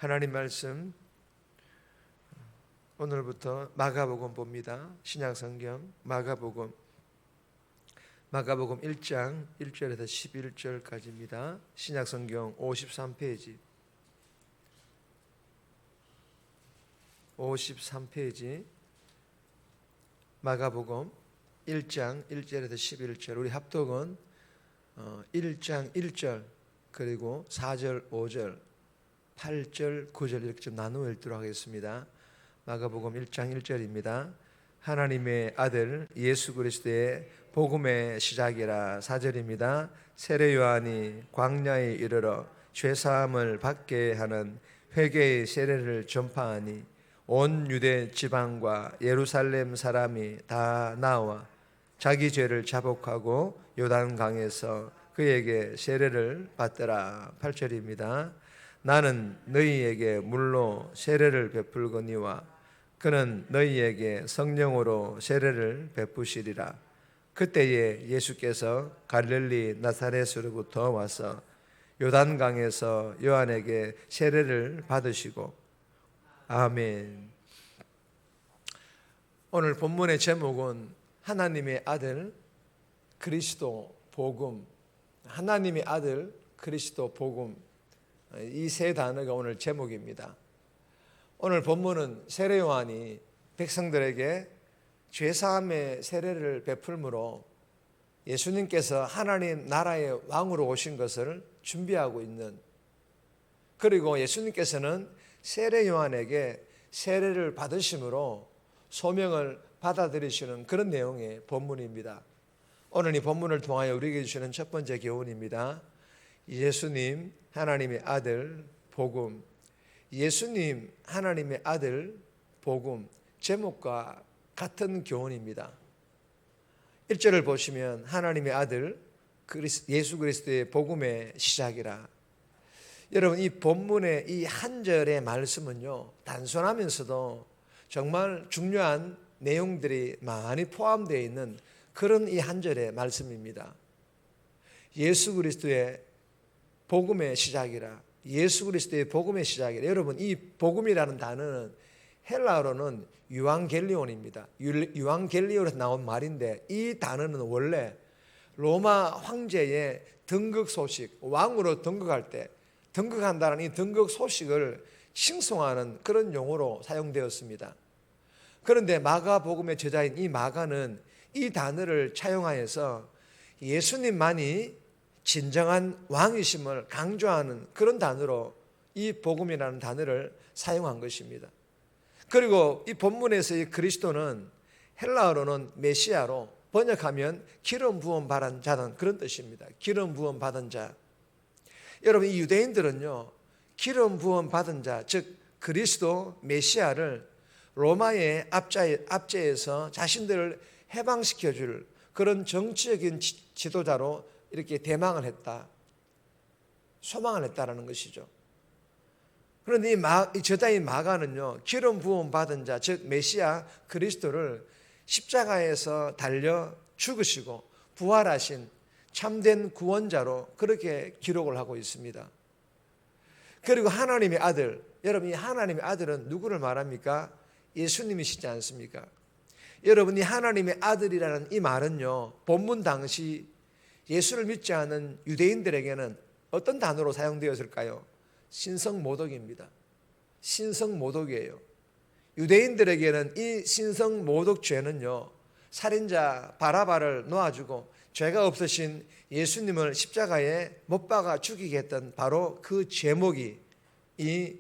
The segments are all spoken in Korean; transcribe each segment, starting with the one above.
하나님 말씀 오늘부터 마가복음 봅니다. 신약성경 마가복음 1장 1절에서 11절까지입니다. 신약성경 53페이지 53페이지 마가복음 1장 1절에서 11절. 우리 합독은 1장 1절 그리고 4절 5절 8절 9절 이렇게 좀 나누어 읽도록 하겠습니다. 마가복음 1장 1절입니다. 하나님의 아들 예수 그리스도의 복음의 시작이라. 4절입니다. 세례 요한이 광야에 이르러 죄사함을 받게 하는 회개의 세례를 전파하니 온 유대 지방과 예루살렘 사람이 다 나와 자기 죄를 자복하고 요단강에서 그에게 세례를 받더라. 8절입니다. 나는 너희에게 물로 세례를 베풀거니와 그는 너희에게 성령으로 세례를 베푸시리라. 그때에 예수께서 갈릴리 나사렛으로부터 와서 요단강에서 요한에게 세례를 받으시고. 아멘. 오늘 본문의 제목은 하나님의 아들 그리스도 복음. 하나님의 아들 그리스도 복음. 이 세 단어가 오늘 제목입니다. 오늘 본문은 세례 요한이 백성들에게 죄사함의 세례를 베풀므로 예수님께서 하나님 나라의 왕으로 오신 것을 준비하고 있는, 그리고 예수님께서는 세례 요한에게 세례를 받으심으로 소명을 받아들이시는 그런 내용의 본문입니다. 오늘 이 본문을 통하여 우리에게 주시는 첫 번째 교훈입니다. 예수님 하나님의 아들 복음. 예수님 하나님의 아들 복음, 제목과 같은 교훈입니다. 1절을 보시면 하나님의 아들 예수 그리스도의 복음의 시작이라. 여러분, 이 본문의 이 한 절의 말씀은요, 단순하면서도 정말 중요한 내용들이 많이 포함되어 있는 그런 이 한 절의 말씀입니다. 예수 그리스도의 복음의 시작이라. 예수 그리스도의 복음의 시작이라. 여러분, 이 복음이라는 단어는 헬라어로는 유앙겔리온입니다. 유앙겔리온에서 나온 말인데, 이 단어는 원래 로마 황제의 등극 소식, 왕으로 등극할 때 등극한다는 이 등극 소식을 칭송하는 그런 용어로 사용되었습니다. 그런데 마가복음의 저자인 이 마가는 이 단어를 차용하여서 예수님만이 진정한 왕이심을 강조하는 그런 단어로 이 복음이라는 단어를 사용한 것입니다. 그리고 이 본문에서의 그리스도는 헬라어로는 메시아로 번역하면 기름 부음 받은 자는 그런 뜻입니다. 기름 부음 받은 자. 여러분, 이 유대인들은요, 기름 부음 받은 자, 즉 그리스도 메시아를 로마의 압제에서 자신들을 해방시켜줄 그런 정치적인 지도자로 이렇게 대망을 했다, 소망을 했다라는 것이죠. 그런데 이 저자인 마가는요, 기름 부음 받은 자, 즉 메시아 그리스도를 십자가에서 달려 죽으시고 부활하신 참된 구원자로 그렇게 기록을 하고 있습니다. 그리고 하나님의 아들, 여러분, 이 하나님의 아들은 누구를 말합니까? 예수님이시지 않습니까? 여러분, 이 하나님의 아들이라는 이 말은요, 본문 당시 예수를 믿지 않은 유대인들에게는 어떤 단어로 사용되었을까요? 신성모독입니다. 신성모독이에요. 유대인들에게는 이 신성모독죄는요, 살인자 바라바를 놓아주고 죄가 없으신 예수님을 십자가에 못 박아 죽이게 했던 바로 그 제목이 이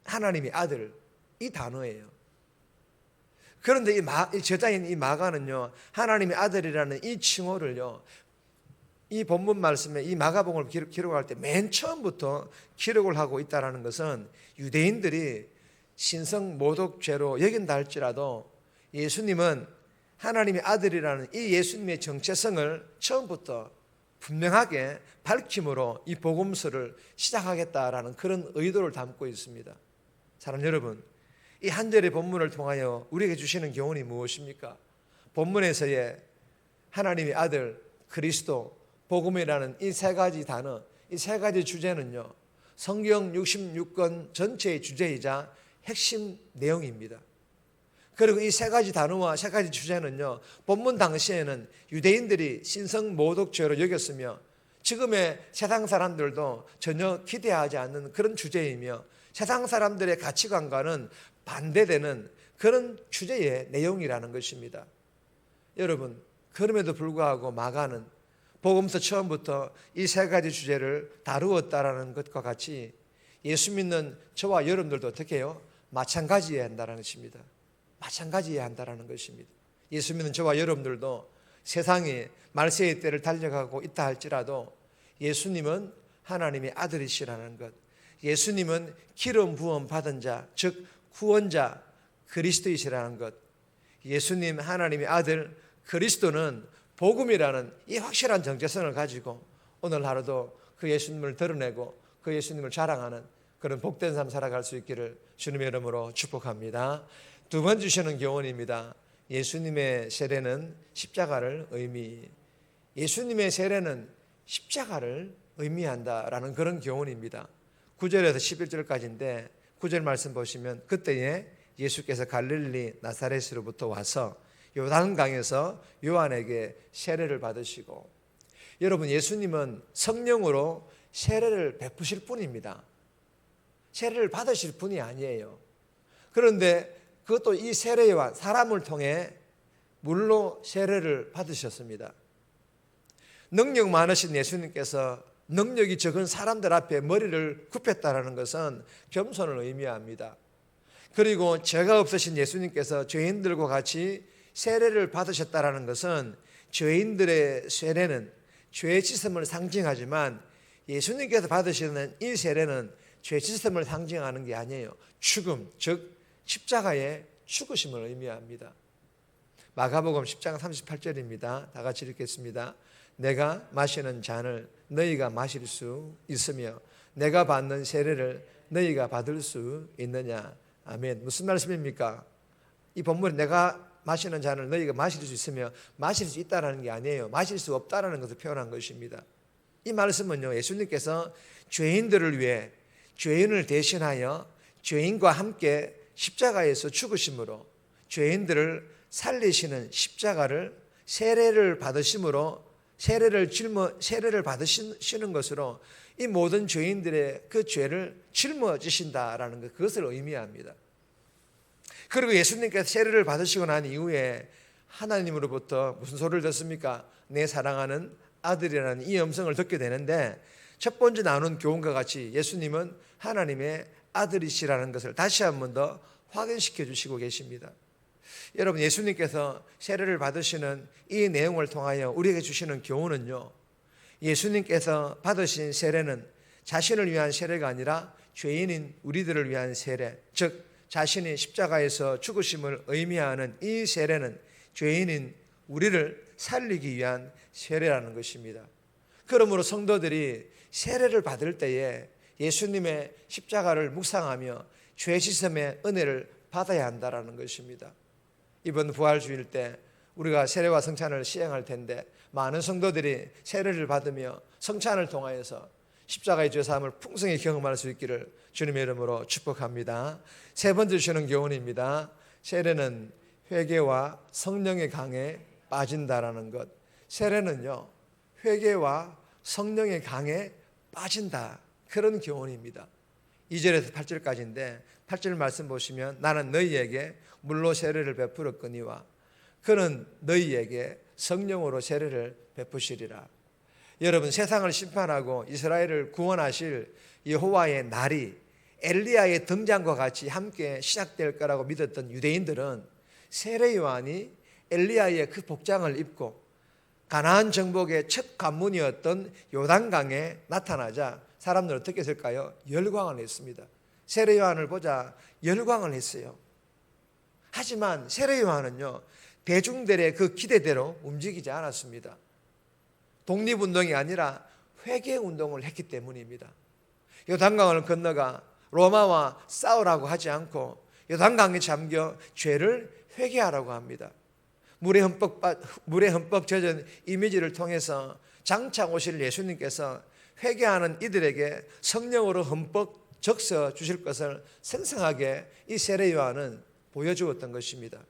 하나님의 아들, 이 단어예요. 그런데 이 저자인 이 마가는요, 하나님의 아들이라는 이 칭호를요, 이 본문 말씀에 이 마가복음을 기록할 때 맨 처음부터 기록을 하고 있다는 것은 유대인들이 신성모독죄로 여긴다 할지라도 예수님은 하나님의 아들이라는 이 예수님의 정체성을 처음부터 분명하게 밝힘으로 이 복음서를 시작하겠다라는 그런 의도를 담고 있습니다. 사랑하는 여러분, 이 한 절의 본문을 통하여 우리에게 주시는 교훈이 무엇입니까? 본문에서의 하나님의 아들 그리스도 복음이라는 이 세 가지 단어, 이 세 가지 주제는요, 성경 66권 전체의 주제이자 핵심 내용입니다. 그리고 이 세 가지 단어와 세 가지 주제는요, 본문 당시에는 유대인들이 신성모독죄로 여겼으며 지금의 세상 사람들도 전혀 기대하지 않는 그런 주제이며 세상 사람들의 가치관과는 반대되는 그런 주제의 내용이라는 것입니다. 여러분, 그럼에도 불구하고 마가는 복음서 처음부터 이 세 가지 주제를 다루었다라는 것과 같이 예수 믿는 저와 여러분들도 어떻게 해요? 마찬가지여야 한다는 것입니다. 마찬가지여야 한다는 것입니다. 예수 믿는 저와 여러분들도 세상이 말세의 때를 달려가고 있다 할지라도 예수님은 하나님의 아들이시라는 것, 예수님은 기름 부음 받은 자, 즉 구원자 그리스도이시라는 것, 예수님 하나님의 아들 그리스도는 복음이라는 이 확실한 정체성을 가지고 오늘 하루도 그 예수님을 드러내고 그 예수님을 자랑하는 그런 복된 삶 살아갈 수 있기를 주님의 이름으로 축복합니다. 두 번 주시는 교훈입니다. 예수님의 세례는 십자가를 예수님의 세례는 십자가를 의미한다라는 그런 교훈입니다. 9절에서 11절까지인데 9절 말씀 보시면 그때에 예수께서 갈릴리 나사렛으로부터 와서 요단강에서 요한에게 세례를 받으시고, 여러분 예수님은 성령으로 세례를 베푸실 분입니다. 세례를 받으실 분이 아니에요. 그런데 그것도 이 세례요한 사람을 통해 물로 세례를 받으셨습니다. 능력 많으신 예수님께서 능력이 적은 사람들 앞에 머리를 굽혔다는 것은 겸손을 의미합니다. 그리고 죄가 없으신 예수님께서 죄인들과 같이 세례를 받으셨다는 것은 죄인들의 세례는 죄 씻음을 상징하지만 예수님께서 받으시는 이 세례는 죄 씻음을 상징하는 게 아니에요. 죽음, 즉 십자가의 죽으심을 의미합니다. 마가복음 10장 38절입니다. 다 같이 읽겠습니다. 내가 마시는 잔을 너희가 마실 수 있으며 내가 받는 세례를 너희가 받을 수 있느냐. 아멘. 무슨 말씀입니까? 이 본문에 내가 마시는 잔을 너희가 마실 수 있으며 마실 수 있다는 게 아니에요. 마실 수 없다는 것을 표현한 것입니다. 이 말씀은요, 예수님께서 죄인들을 위해 죄인을 대신하여 죄인과 함께 십자가에서 죽으심으로 죄인들을 살리시는 십자가를 세례를 받으심으로 세례를 받으시는 것으로 이 모든 죄인들의 그 죄를 짊어지신다라는 것, 그것을 의미합니다. 그리고 예수님께서 세례를 받으시고 난 이후에 하나님으로부터 무슨 소리를 듣습니까? 내 사랑하는 아들이라는 이 음성을 듣게 되는데, 첫 번째 나눈 교훈과 같이 예수님은 하나님의 아들이시라는 것을 다시 한 번 더 확인시켜 주시고 계십니다. 여러분, 예수님께서 세례를 받으시는 이 내용을 통하여 우리에게 주시는 교훈은요, 예수님께서 받으신 세례는 자신을 위한 세례가 아니라 죄인인 우리들을 위한 세례, 즉 자신이 십자가에서 죽으심을 의미하는 이 세례는 죄인인 우리를 살리기 위한 세례라는 것입니다. 그러므로 성도들이 세례를 받을 때에 예수님의 십자가를 묵상하며 죄 씻음의 은혜를 받아야 한다는 것입니다. 이번 부활주일 때 우리가 세례와 성찬을 시행할 텐데 많은 성도들이 세례를 받으며 성찬을 통하여서 십자가의 죄사함을 풍성히 경험할 수 있기를 주님의 이름으로 축복합니다. 세 번째 주시는 교훈입니다. 세례는 회개와 성령의 강에 빠진다라는 것. 세례는요, 회개와 성령의 강에 빠진다, 그런 교훈입니다. 2절에서 8절까지인데 8절 말씀 보시면 나는 너희에게 물로 세례를 베풀었거니와 그는 너희에게 성령으로 세례를 베푸시리라. 여러분, 세상을 심판하고 이스라엘을 구원하실 여호와의 날이 엘리야의 등장과 같이 함께 시작될 거라고 믿었던 유대인들은 세례 요한이 엘리야의 그 복장을 입고 가나안 정복의 첫 관문이었던 요단강에 나타나자 사람들은 어떻게 했을까요? 열광을 했습니다. 세례 요한을 보자 열광을 했어요. 하지만 세례 요한은요, 대중들의 그 기대대로 움직이지 않았습니다. 독립운동이 아니라 회개운동을 했기 때문입니다. 요단강을 건너가 로마와 싸우라고 하지 않고 요단강에 잠겨 죄를 회개하라고 합니다. 물에 흠뻑 젖은 이미지를 통해서 장차 오실 예수님께서 회개하는 이들에게 성령으로 흠뻑 적셔 주실 것을 생생하게 이 세례 요한은 보여주었던 것입니다.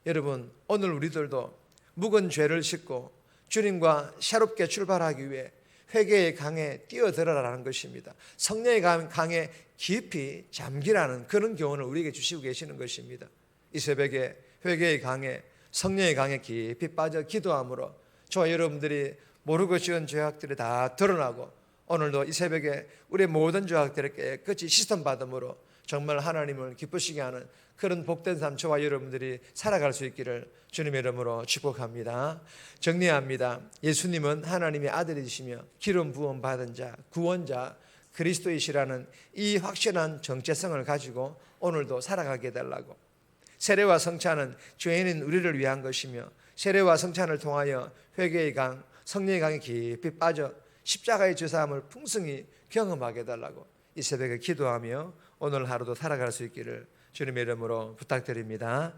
여러분, 오늘 우리들도 묵은 죄를 씻고 주님과 새롭게 출발하기 위해 회개의 강에 뛰어들어라는 것입니다. 성령의 강에 깊이 잠기라는 그런 교훈을 우리에게 주시고 계시는 것입니다. 이 새벽에 회개의 강에, 성령의 강에 깊이 빠져 기도함으로 저와 여러분들이 모르고 지은 죄악들이 다 드러나고, 오늘도 이 새벽에 우리의 모든 죄악들을 깨끗이 씻음받음으로 정말 하나님을 기쁘시게 하는 그런 복된 삶 저와 여러분들이 살아갈 수 있기를 주님의 이름으로 축복합니다. 정리합니다. 예수님은 하나님의 아들이시며 기름 부음 받은 자, 구원자, 그리스도이시라는 이 확실한 정체성을 가지고 오늘도 살아가게 해달라고. 세례와 성찬은 죄인인 우리를 위한 것이며, 세례와 성찬을 통하여 회개의 강, 성령의 강에 깊이 빠져 십자가의 죄사함을 풍성히 경험하게 해달라고 이 새벽에 기도하며 오늘 하루도 살아갈 수 있기를 주님의 이름으로 부탁드립니다.